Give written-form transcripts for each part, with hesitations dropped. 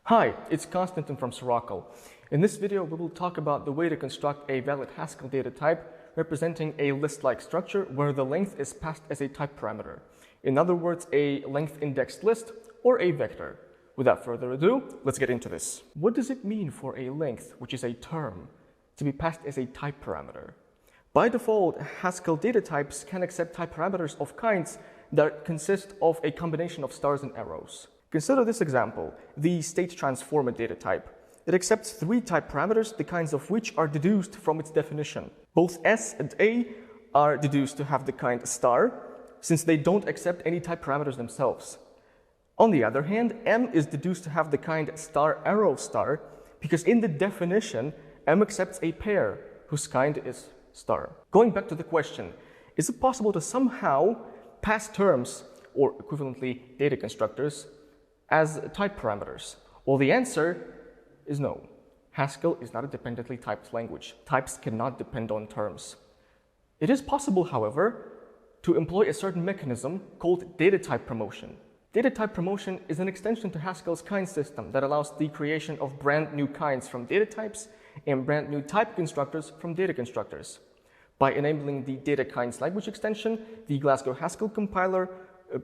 Hi, it's Constantine from Haskell. In this video, we will talk about the way to construct a valid Haskell data type representing a list-like structure where the length is passed as a type parameter. In other words, a length indexed list or a vector. Without further ado, let's get into this. What does it mean for a length, which is a term, to be passed as a type parameter? By default, Haskell data types can accept type parameters of kinds that consist of a combination of stars and arrows. Consider this example, the state transformer data type. It accepts three type parameters, the kinds of which are deduced from its definition. Both S and A are deduced to have the kind star, since they don't accept any type parameters themselves. On the other hand, M is deduced to have the kind star arrow star, because in the definition, M accepts a pair whose kind is star. Going back to the question, is it possible to somehow pass terms, or equivalently data constructors, as type parameters? Well, the answer is no. Haskell is not a dependently typed language. Types cannot depend on terms. It is possible, however, to employ a certain mechanism called datatype promotion. Datatype promotion is an extension to Haskell's kind system that allows the creation of brand new kinds from data types and brand new type constructors from data constructors. By enabling the data kinds language extension, the Glasgow Haskell compiler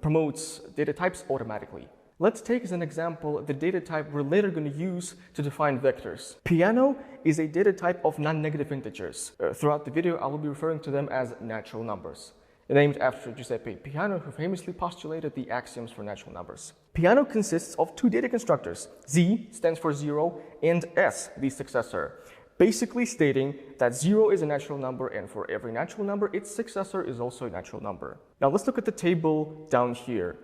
promotes data types automatically. Let's take as an example the data type we're later going to use to define vectors. Piano is a data type of non-negative integers. Throughout the video, I will be referring to them as natural numbers, named after Giuseppe Peano, who famously postulated the axioms for natural numbers. Piano consists of two data constructors. Z stands for 0 and S, the successor, basically stating that 0 is a natural number, and for every natural number, its successor is also a natural number. Now let's look at the table down here.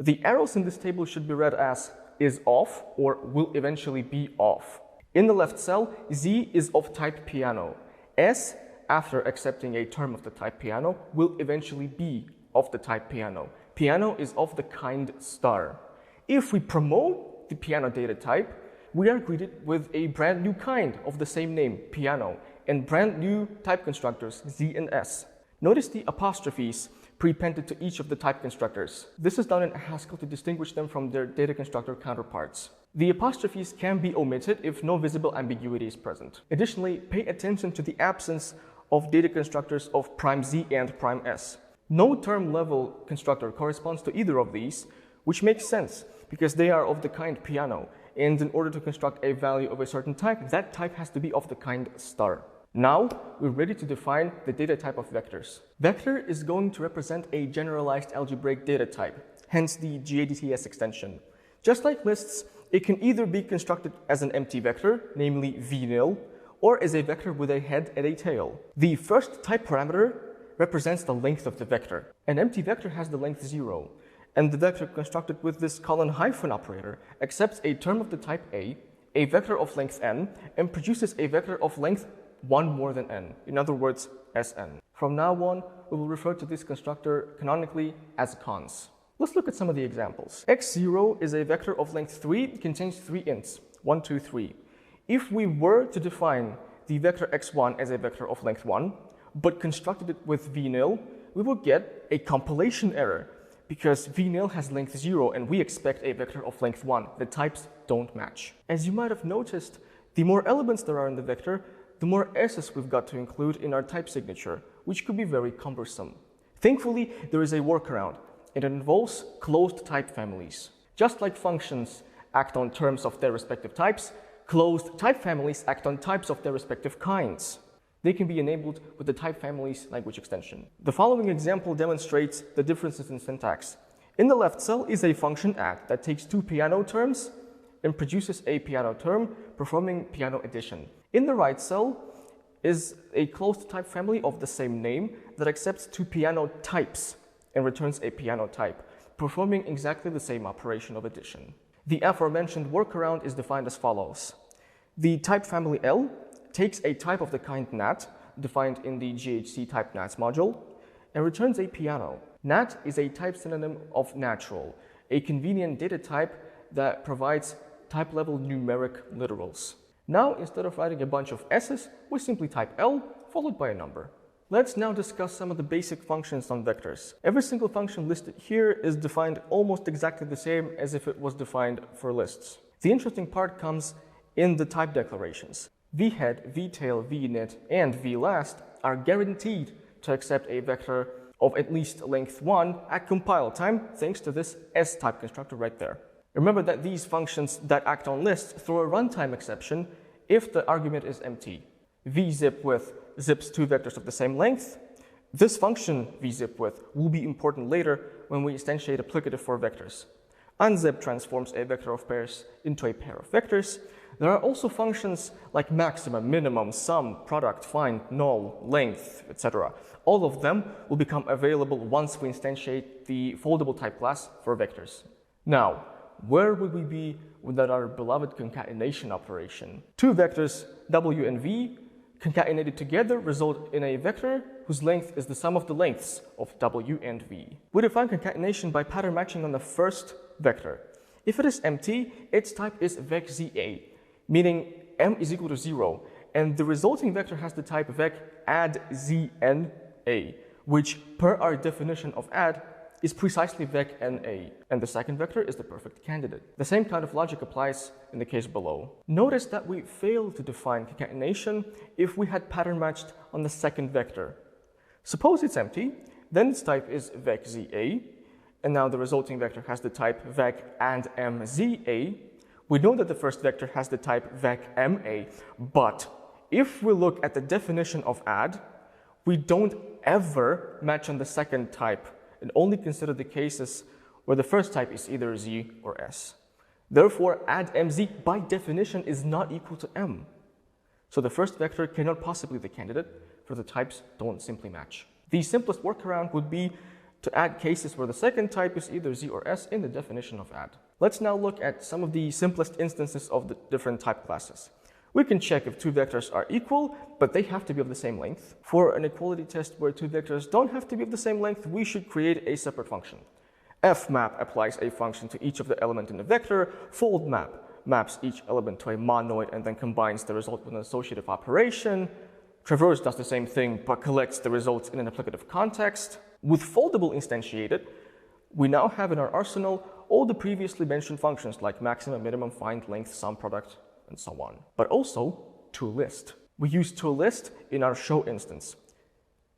The arrows in this table should be read as is off or will eventually be off. In the left cell, Z is of type piano. S, after accepting a term of the type piano, will eventually be of the type piano. Piano is of the kind star. If we promote the piano data type, we are greeted with a brand new kind of the same name, piano, and brand new type constructors, Z and S. Notice the apostrophes prepended to each of the type constructors. This is done in Haskell to distinguish them from their data constructor counterparts. The apostrophes can be omitted if no visible ambiguity is present. Additionally, pay attention to the absence of data constructors of prime Z and prime S. No term level constructor corresponds to either of these, which makes sense because they are of the kind piano, and in order to construct a value of a certain type, that type has to be of the kind star. Now, we're ready to define the data type of vectors. Vector is going to represent a generalized algebraic data type, hence the GADTS extension. Just like lists, it can either be constructed as an empty vector, namely v-nil, or as a vector with a head and a tail. The first type parameter represents the length of the vector. An empty vector has the length 0, and the vector constructed with this colon-hyphen operator accepts a term of the type a vector of length n, and produces a vector of length 1 more than n, in other words, Sn. From now on, we will refer to this constructor canonically as cons. Let's look at some of the examples. x0 is a vector of length 3, it contains 3 ints, 1, 2, 3. If we were to define the vector x1 as a vector of length 1, but constructed it with v-nil, we will get a compilation error, because v-nil has length 0 and we expect a vector of length 1. The types don't match. As you might have noticed, the more elements there are in the vector, the more S's we've got to include in our type signature, which could be very cumbersome. Thankfully, there is a workaround, and it involves closed type families. Just like functions act on terms of their respective types, closed type families act on types of their respective kinds. They can be enabled with the type families language extension. The following example demonstrates the differences in syntax. In the left cell is a function act that takes two piano terms and produces a piano term performing piano addition. In the right cell is a closed type family of the same name that accepts two piano types and returns a piano type, performing exactly the same operation of addition. The aforementioned workaround is defined as follows. The type family L takes a type of the kind nat, defined in the GHC type nats module, and returns a piano. Nat is a type synonym of natural, a convenient data type that provides type-level numeric literals. Now, instead of writing a bunch of S's, we simply type L followed by a number. Let's now discuss some of the basic functions on vectors. Every single function listed here is defined almost exactly the same as if it was defined for lists. The interesting part comes in the type declarations. vhead, vtail, vnit, and vlast are guaranteed to accept a vector of at least length 1 at compile time, thanks to this s-type constructor right there. Remember that these functions that act on lists throw a runtime exception if the argument is empty. vzipWidth zips two vectors of the same length. This function, vzipWidth, will be important later when we instantiate applicative for vectors. Unzip transforms a vector of pairs into a pair of vectors. There are also functions like maximum, minimum, sum, product, find, null, length, etc. All of them will become available once we instantiate the foldable type class for vectors. Now, where would we be without our beloved concatenation operation? Two vectors, w and v, concatenated together result in a vector whose length is the sum of the lengths of w and v. We define concatenation by pattern matching on the first vector. If it is empty, its type is vec_za, meaning m is equal to 0, and the resulting vector has the type vec_add_zna, which, per our definition of add, is precisely vec_na, and the second vector is the perfect candidate. The same kind of logic applies in the case below. Notice that we failed to define concatenation if we had pattern matched on the second vector. Suppose it's empty, then its type is vec_za, and now the resulting vector has the type vec_and_mza. We know that the first vector has the type vec_ma, but if we look at the definition of add, we don't ever match on the second type and only consider the cases where the first type is either z or s. Therefore, add_mz by definition is not equal to m. So the first vector cannot possibly be the candidate, for the types don't simply match. The simplest workaround would be to add cases where the second type is either z or s in the definition of add. Let's now look at some of the simplest instances of the different type classes. We can check if two vectors are equal, but they have to be of the same length. For an equality test where two vectors don't have to be of the same length, we should create a separate function. fmap applies a function to each of the elements in the vector. Foldmap maps each element to a monoid and then combines the result with an associative operation. Traverse does the same thing, but collects the results in an applicative context. With foldable instantiated, we now have in our arsenal all the previously mentioned functions like maximum, minimum, find, length, sum, product, and so on. But also toList. We use toList in our show instance.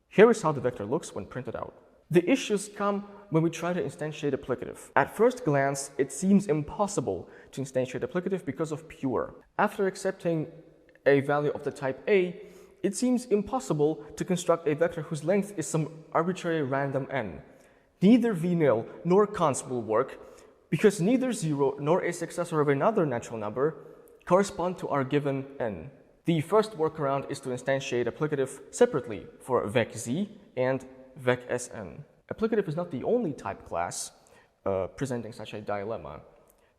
Here is how the vector looks when printed out. The issues come when we try to instantiate applicative. At first glance, it seems impossible to instantiate applicative because of pure. After accepting a value of the type A, it seems impossible to construct a vector whose length is some arbitrary random n. Neither vnil nor const will work because neither 0 nor a successor of another natural number correspond to our given n. The first workaround is to instantiate applicative separately for vec_z and vec_sn. Applicative is not the only type class presenting such a dilemma.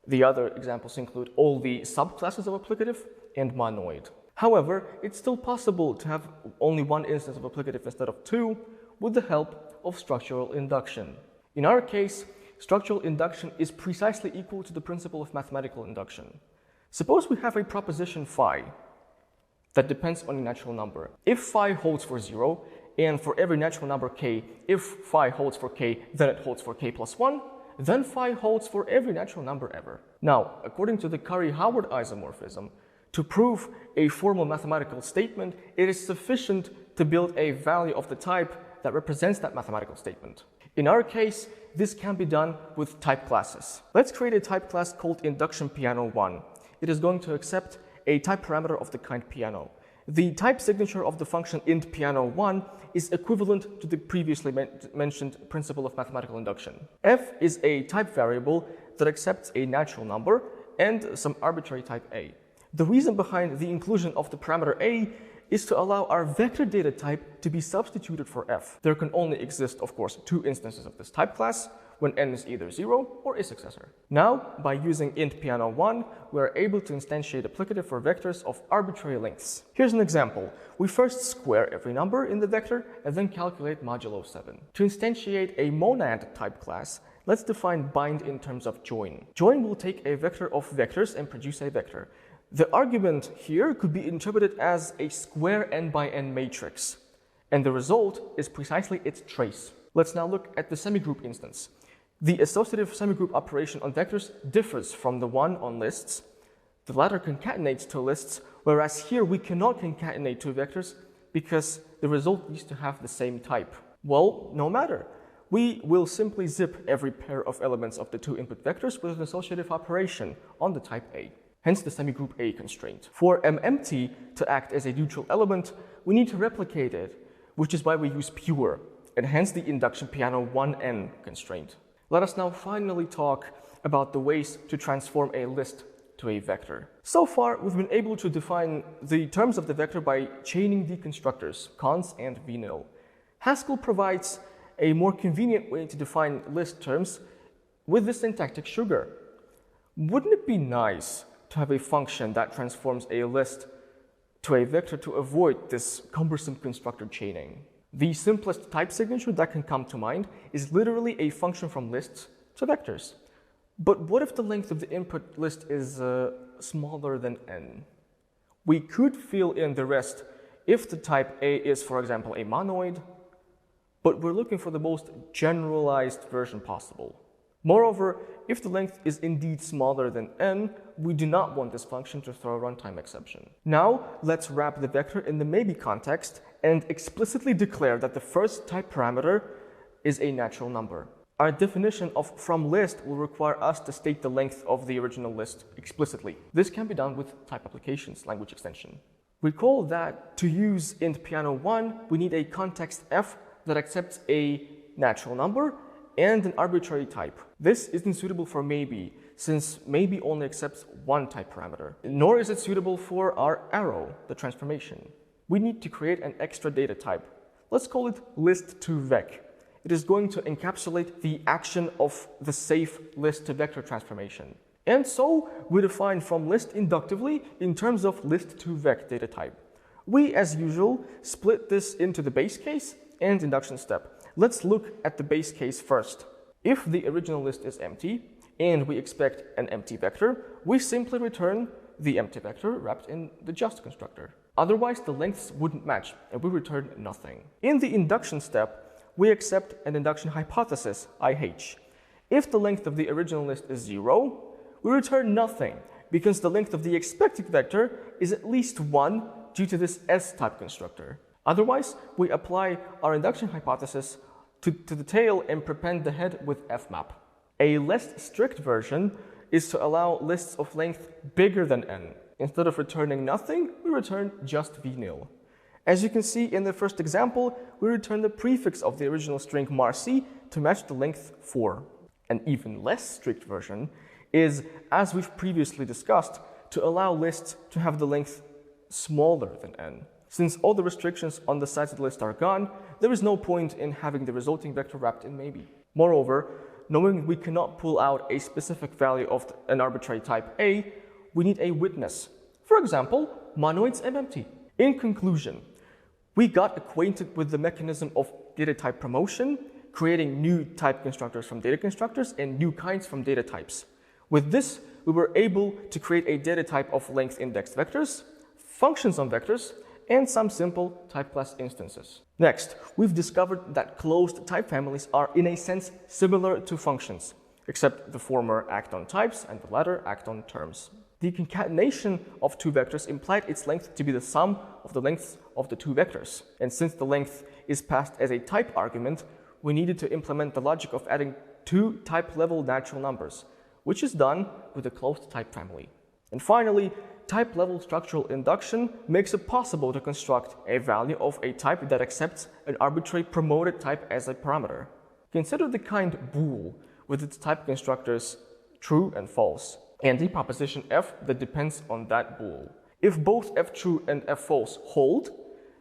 The other examples include all the subclasses of applicative and monoid. However, it's still possible to have only one instance of applicative instead of two with the help of structural induction. In our case, structural induction is precisely equal to the principle of mathematical induction. Suppose we have a proposition phi that depends on a natural number. If phi holds for 0, and for every natural number k, if phi holds for k, then it holds for k plus 1, then phi holds for every natural number ever. Now, according to the Curry-Howard isomorphism, to prove a formal mathematical statement, it is sufficient to build a value of the type that represents that mathematical statement. In our case, this can be done with type classes. Let's create a type class called induction piano1. It is going to accept a type parameter of the kind piano. The type signature of the function int piano1 is equivalent to the previously mentioned principle of mathematical induction. F is a type variable that accepts a natural number and some arbitrary type a. The reason behind the inclusion of the parameter a is to allow our vector data type to be substituted for f. There can only exist, of course, two instances of this type class when n is either 0 or a successor. Now, by using int piano1, we are able to instantiate applicative for vectors of arbitrary lengths. Here's an example. We first square every number in the vector and then calculate modulo 7. To instantiate a monad type class, let's define bind in terms of join. Join will take a vector of vectors and produce a vector. The argument here could be interpreted as a square n by n matrix, and the result is precisely its trace. Let's now look at the semigroup instance. The associative semigroup operation on vectors differs from the one on lists The latter concatenates to lists, whereas here we cannot concatenate two vectors because the result needs to have the same type. Well, no matter. We will simply zip every pair of elements of the two input vectors with an associative operation on the type A. Hence the semigroup A constraint. For empty to act as a neutral element, we need to replicate it, which is why we use pure, and hence the induction piano 1n constraint. Let us now finally talk about the ways to transform a list to a vector. So far, we've been able to define the terms of the vector by chaining the constructors, cons and vnil. Haskell provides a more convenient way to define list terms with the syntactic sugar. Wouldn't it be nice to have a function that transforms a list to a vector to avoid this cumbersome constructor chaining? The simplest type signature that can come to mind is literally a function from lists to vectors. But what if the length of the input list is smaller than n? We could fill in the rest if the type A is, for example, a monoid, but we're looking for the most generalized version possible. Moreover, if the length is indeed smaller than n, we do not want this function to throw a runtime exception. Now, let's wrap the vector in the maybe context and explicitly declare that the first type parameter is a natural number. Our definition of from list will require us to state the length of the original list explicitly. This can be done with type applications language extension. Recall that to use int piano1, we need a context f that accepts a natural number and an arbitrary type. This isn't suitable for maybe, since maybe only accepts one type parameter. Nor is it suitable for our arrow, the transformation. We need to create an extra data type. Let's call it list2vec. It is going to encapsulate the action of the safe list-to-vector transformation. And so we define from list inductively in terms of list2vec data type. We, as usual, split this into the base case and induction step. Let's look at the base case first. If the original list is empty and we expect an empty vector, we simply return the empty vector wrapped in the just constructor. Otherwise, the lengths wouldn't match and we return nothing. In the induction step, we accept an induction hypothesis, IH. If the length of the original list is 0, we return nothing because the length of the expected vector is at least 1 due to this S-type constructor. Otherwise, we apply our induction hypothesis to the tail and prepend the head with fmap. A less strict version is to allow lists of length bigger than n. Instead of returning nothing, we return just vnil. As you can see in the first example, we return the prefix of the original string marc to match the length 4. An even less strict version is, as we've previously discussed, to allow lists to have the length smaller than n. Since all the restrictions on the sides of the list are gone, there is no point in having the resulting vector wrapped in maybe. Moreover, knowing we cannot pull out a specific value of an arbitrary type A, we need a witness. For example, monoids and empty. In conclusion, we got acquainted with the mechanism of data type promotion, creating new type constructors from data constructors and new kinds from data types. With this, we were able to create a data type of length indexed vectors, functions on vectors, and some simple type class instances. Next, we've discovered that closed type families are in a sense similar to functions, except the former act on types and the latter act on terms. The concatenation of two vectors implied its length to be the sum of the lengths of the two vectors. And since the length is passed as a type argument, we needed to implement the logic of adding two type-level natural numbers, which is done with a closed type family. And finally, type-level structural induction makes it possible to construct a value of a type that accepts an arbitrary promoted type as a parameter. Consider the kind bool with its type constructors true and false, and the proposition f that depends on that bool. If both f true and f false hold,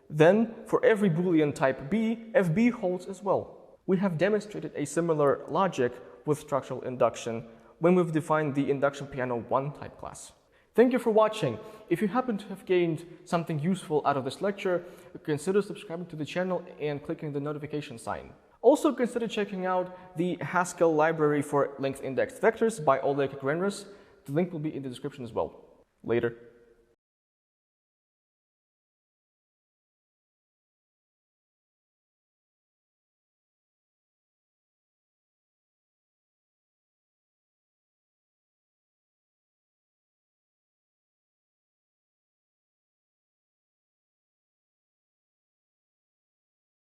then for every Boolean type b, fb holds as well. We have demonstrated a similar logic with structural induction when we've defined the induction piano 1 type class. Thank you for watching. If you happen to have gained something useful out of this lecture, consider subscribing to the channel and clicking the notification sign. Also consider checking out the Haskell library for length indexed vectors by Oleg Grenris. The link will be in the description as well. Later.